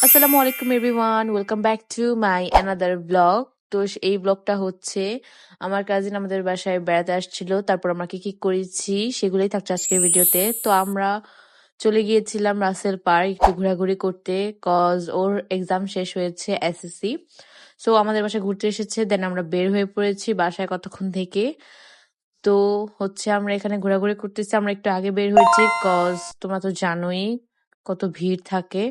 আসসালামু আলাইকুম everyone, welcome back to my another blog. তো এই ব্লগটা হচ্ছে আমার কাজিন আমাদের বাসায় বেড়াতে আসছিল, তারপর আমরা কি কি করেছি সেগুলোই থাকছে আজকের ভিডিওতে। তো আমরা চলে গিয়েছিলাম রাসেল পার্ক একটু ঘোরাঘুরি করতে, কজ ওর এক্সাম শেষ হয়েছে এসএসসি। সো আমাদের বাসায় ঘুরতে এসেছে, দেন আমরা বের হয়ে পড়েছি বাসায় কতক্ষণ থেকে। তো হচ্ছে আমরা এখানে ঘোরাঘুরি করতেছি, আমরা একটু আগে বের হয়েছি কজ তোমরা তো জানোই কত ভিড় থাকে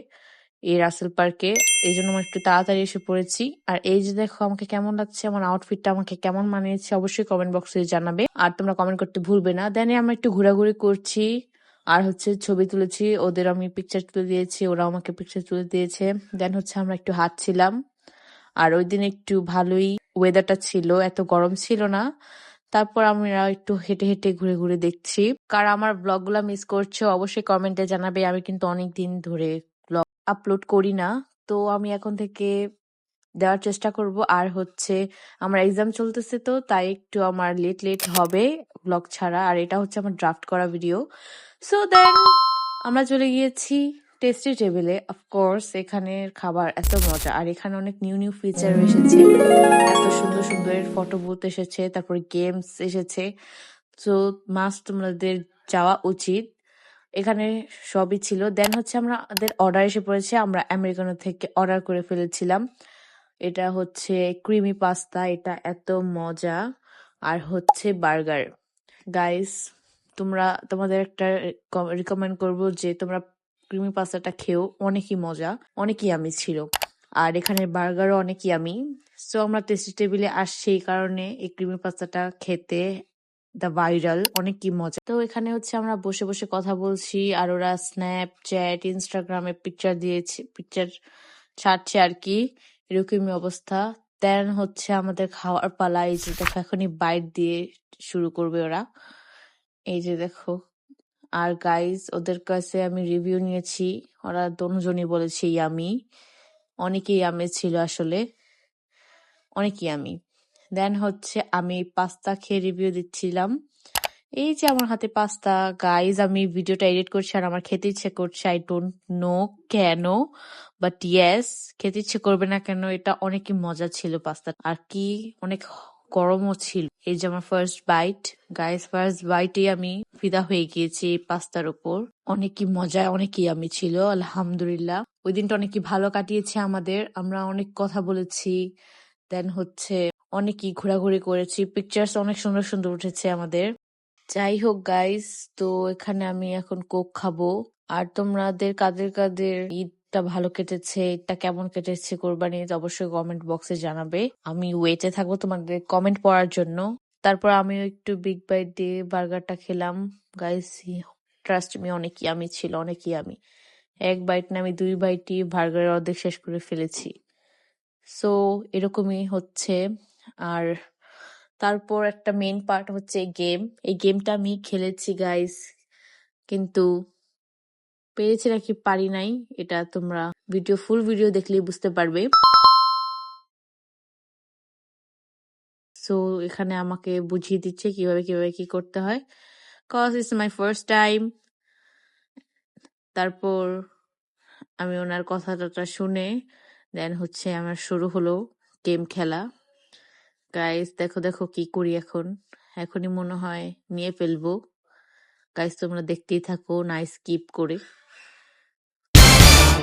এই রাসেল পার্কে। এই জন্য আমরা একটু তাড়াতাড়ি এসে পড়েছি। আর এই যে দেখো আমাকে কেমন লাগছে, আমার আউটফিটটা আমাকে কেমন মানিয়েছে অবশ্যই কমেন্ট বক্সে জানাবে, আর তোমরা কমেন্ট করতে ভুলবে না। দেন আমরা একটু ঘোরাঘুরি করছি আর হচ্ছে ছবি তুলেছি, ওদের আমি পিকচার তুলে দিয়েছি, ওরা আমাকে পিকচার তুলে দিয়েছে। দেন হচ্ছে আমরা একটু হাঁটছিলাম, আর ওই দিন একটু ভালোই ওয়েদারটা ছিল, এত গরম ছিল না। তারপর আমরা একটু হেঁটে হেঁটে ঘুরে ঘুরে দেখছি। কারা আমার ব্লগ গুলা মিস করছো অবশ্যই কমেন্টে জানাবে, আমি কিন্তু অনেক দিন ধরে ব্লগ আপলোড করি না। তো আমি এখন থেকে দেওয়ার চেষ্টা করব। আর হচ্ছে আমার এক্সাম চলতেছে, তো তাই একটু আমার লেট লেট হবে ব্লগ ছাড়া। আর এটা হচ্ছে আমার ড্রাফট করা ভিডিও। সো দেন আমরা চলে গিয়েছি টেস্টি টেবিলে। অফকোর্স এখানের খাবার এত মজা, আর এখানে অনেক নিউ নিউ ফিচার এসেছে, এত সুন্দর সুন্দর ফটো বুথ এসেছে, তারপরে গেমস এসেছে। তো মাস্ট তোমাদের যাওয়া উচিত, এখানে সবই ছিল। দেন হচ্ছে আমাদের অর্ডার এসে পড়েছে, আমরা আমেরিকানো থেকে অর্ডার করে ফেলেছিলাম। এটা হচ্ছে ক্রিমি পাস্তা, এটা এত মজা। আর হচ্ছে বার্গার। গাইস, তোমাদের একটা রিকমেন্ড করব যে তোমরা ক্রিমি পাস্তাটা খেও, অনেকই মজা, অনেকই ইয়ামি ছিল। আর এখানে বার্গারও অনেক ইয়ামি। সো আমরা টেস্টি টেবিলে আসছি এই কারণে এই ক্রিমি পাস্তাটা খেতে, দ্য ভাইরাল, অনেক কি মজা। তো এখানে হচ্ছে আমরা বসে বসে কথা বলছি, আর ওরা স্ন্যাপচ্যাট ইনস্টাগ্রামে পিকচার ছাড়ছে আর কি, এরকমই অবস্থা। দেন হচ্ছে আমাদের খাওয়ার পালা। এই যে দেখো এখনই বাইট দিয়ে শুরু করবে ওরা, এই যে দেখো। আর গাইস, ওদের কাছে আমি রিভিউ নিয়েছি, ওরা দুজনই বলেছে ইয়ামি, অনেকই ইয়ামি ছিল আসলে, অনেক ইয়ামি। দেন হচ্ছে আমি পাস্তা খেয়ে রিভিউ দিচ্ছিলাম। এই যে আমার হাতে পাস্তা। গাইজ, আমি ভিডিওটা এডিট করছি আর আমার খেতে ইচ্ছে করছে, আই ডোন্ট নো কেন, বাট ইয়েস, খেতে ইচ্ছে করবে না কেন, এটা অনেকই মজা ছিল পাস্তা। আর কি অনেক গরমও ছিল। এই যে আমার ফার্স্ট বাইট। গাইজ, ফার্স্ট বাইটেই আমি ফিদা হয়ে গিয়েছি এই পাস্তার উপর, অনেকই মজা, অনেকই আমি ছিল আলহামদুলিল্লাহ। ওই দিনটা অনেকই ভালো কাটিয়েছে আমাদের, আমরা অনেক কথা বলেছি। দেন হচ্ছে অনেকই ঘোরাঘুরি করেছি, পিকচার্স অনেক সুন্দর সুন্দর উঠেছে আমাদের। যাই হোক গাইস, তো এখানে আমি এখন কোক খাবো। আর তোমাদের কাদের কাদের ঈদটা ভালো কেটেছে, ঈদটা কেমন কেটেছে, কোরবানি ঈদ, অবশ্যই কমেন্ট বক্সে জানাবে। আমি ওয়েটে থাকবো তোমাদের কমেন্ট পড়ার জন্য। তারপর আমিও একটু বিগ বাইট দিয়ে বার্গারটা খেলাম। গাইস, ট্রাস্ট মি, অনেক ইয়ামি ছিল, অনেক ইয়ামি। এক বাইট না, আমি 2 বাইটই বার্গারের অর্ধেক শেষ করে ফেলেছি। সো এরকমই হচ্ছে। আর তারপর একটা মেইন পার্ট হচ্ছে গেম। এই গেমটা আমি খেলেছি গাইস, কিন্তু পেরেছি নাকি পারি নাই এটা তোমরা ফুল ভিডিও দেখলেই বুঝতে পারবে। সো এখানে আমাকে বুঝিয়ে দিচ্ছে কিভাবে কিভাবে কি করতে হয়, cause it's my first time. তারপর আমি ওনার কথাটা শুনে দেন হচ্ছে আমার শুরু হলো গেম খেলা। গাইস, দেখো দেখো কি করি এখন, এখনই মনে হয় নিয়ে ফেলবো। গাইস, তোমরা দেখতেই থাকো না স্কিপ করে।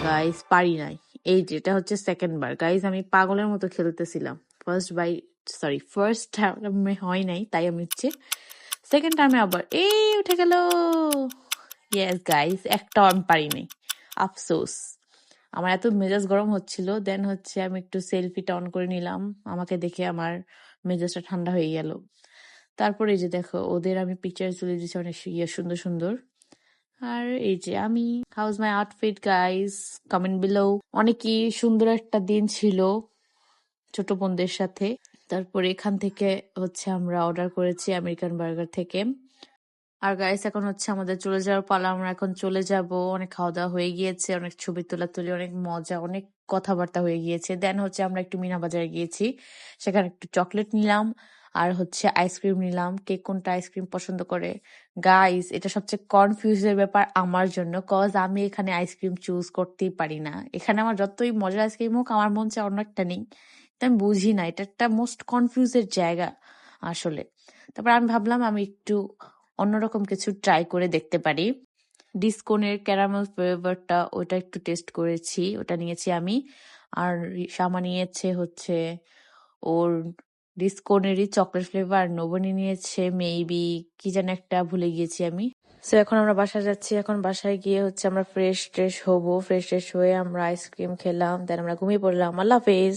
গাইস, পারি নাই। এই যে এটা হচ্ছে সেকেন্ড বার। গাইস, আমি পাগলের মতো খেলতেছিলাম। ফার্স্ট টাইমে হয় নাই, তাই আমি হচ্ছে সেকেন্ড টাইমে আবার এই উঠে গেল। ইয়েস গাইস, একটাও আমি পারি নাই, আফসোস। আমার এত মেজাজ গরম হচ্ছিল। দেন হচ্ছে আমি একটু সেলফিটা অন করে নিলাম, আমাকে দেখে আমার মেজাজটা ঠান্ডা হয়ে গেল। তারপরে এই যে দেখো ওদের আমি পিকচার তুলে দিচ্ছি অনেক সুন্দর সুন্দর। আর এই যে আমি, হাউজ মাই আউটফিট গাইস, কমেন্ট বিলো। অনেকই সুন্দর একটা দিন ছিল ছোট বোনদের সাথে। তারপরে এখান থেকে হচ্ছে আমরা অর্ডার করেছি আমেরিকান বার্গার থেকে। আর গাইস, এখন হচ্ছে আমাদের চলে যাওয়ার পালা, আমরা এখন চলে যাব। অনেক খাওয়া দাওয়া হয়ে গিয়েছে, অনেক ছবি তোলাতুলি, অনেক মজা, অনেক কথাবার্তা হয়ে গিয়েছে। দেন হচ্ছে আমরা একটু মিনা বাজারে গিয়েছি, সেখানে একটু চকলেট নিলাম। আর হচ্ছে আইসক্রিম নিলাম। কে কোনটা আইসক্রিম পছন্দ করে। গাইস, এটা সবচেয়ে কনফিউজের ব্যাপার আমার জন্য, কজ আমি এখানে আইসক্রিম চুজ করতেই পারি না। এখানে আমার যতই মজার আইসক্রিম হোক, আমার মন চায় অন্য একটা নেই। তো আমি বুঝি না, এটা একটা মোস্ট কনফিউজের জায়গা আসলে। তারপর আমি ভাবলাম আমি একটু অন্যরকম কিছু ট্রাই করে দেখতে পারি। ডিসকনের ক্যারামেল ফ্লেভারটা, ওটা একটু টেস্ট করেছি, ওটা নিয়েছি আমি। আর শামা নিয়েছে হচ্ছে ওর ডিসকনেরই চকলেট ফ্লেভার, নোবনি নিয়েছে মেবি কি যেন একটা, ভুলে গিয়েছি আমি। সো এখন আমরা বাসায় যাচ্ছি। এখন বাসায় গিয়ে হচ্ছে আমরা ফ্রেশ ট্রেশ হবো। ফ্রেশ ট্রেশ হয়ে আমরা আইসক্রিম খেলাম, দেন আমরা ঘুমিয়ে পড়লাম। আল্লাহ হাফেজ।